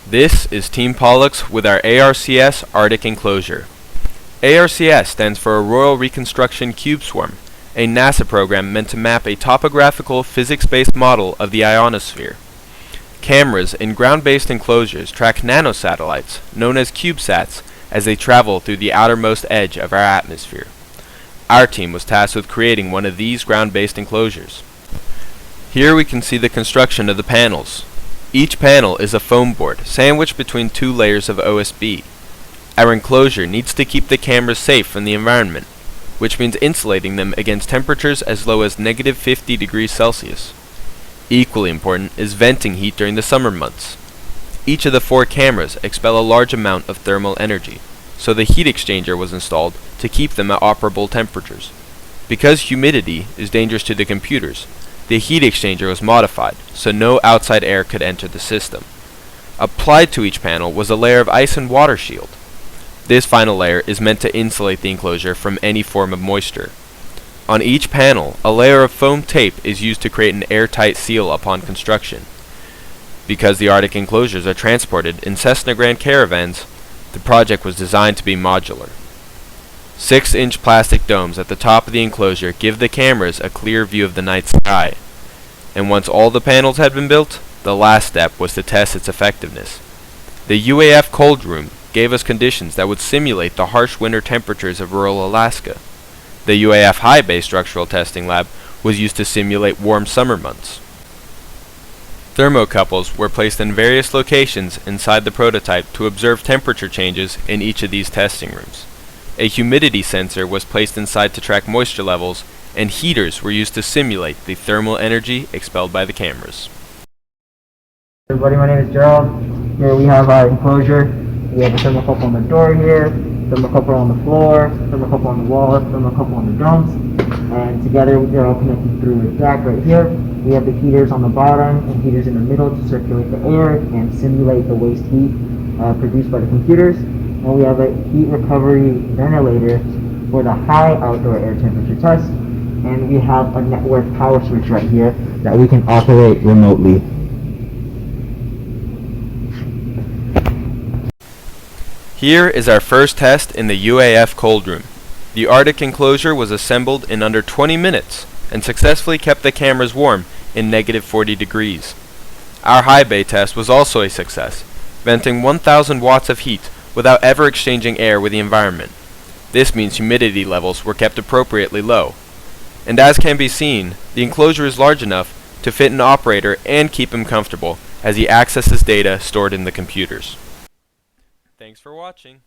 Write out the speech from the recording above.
This is Team Pollux with our ARCS Arctic Enclosure. ARCS stands for a Royal Reconstruction Cube Swarm, a NASA program meant to map a topographical, physics-based model of the ionosphere. Cameras in ground-based enclosures track nanosatellites, known as CubeSats, as they travel through the outermost edge of our atmosphere. Our team was tasked with creating one of these ground-based enclosures. Here we can see the construction of the panels. Each panel is a foam board, sandwiched between two layers of OSB. Our enclosure needs to keep the cameras safe from the environment, which means insulating them against temperatures as low as -50 degrees Celsius. Equally important is venting heat during the summer months. Each of the 4 cameras expel a large amount of thermal energy, so the heat exchanger was installed to keep them at operable temperatures. Because humidity is dangerous to the computers, the heat exchanger was modified so no outside air could enter the system. Applied to each panel was a layer of ice and water shield. This final layer is meant to insulate the enclosure from any form of moisture. On each panel, a layer of foam tape is used to create an airtight seal upon construction. Because the Arctic enclosures are transported in Cessna Grand Caravans, the project was designed to be modular. 6-inch plastic domes at the top of the enclosure give the cameras a clear view of the night sky. And once all the panels had been built, the last step was to test its effectiveness. The UAF cold room gave us conditions that would simulate the harsh winter temperatures of rural Alaska. The UAF high bay structural testing lab was used to simulate warm summer months. Thermocouples were placed in various locations inside the prototype to observe temperature changes in each of these testing rooms. A humidity sensor was placed inside to track moisture levels, and heaters were used to simulate the thermal energy expelled by the cameras. Everybody, my name is Gerald. Here we have our enclosure. We have a thermocouple on the door here, thermocouple on the floor, thermocouple on the walls, thermocouple on the domes, and together they're all connected through a jack right here. We have the heaters on the bottom and heaters in the middle to circulate the air and simulate the waste heat produced by the computers. And we have a heat recovery ventilator for the high outdoor air temperature test. And we have a network power switch right here that we can operate remotely. Here is our first test in the UAF cold room. The Arctic enclosure was assembled in under 20 minutes and successfully kept the cameras warm in -40 degrees. Our high bay test was also a success, venting 1,000 watts of heat without ever exchanging air with the environment. This means humidity levels were kept appropriately low. And as can be seen, the enclosure is large enough to fit an operator and keep him comfortable as he accesses data stored in the computers. Thanks for watching.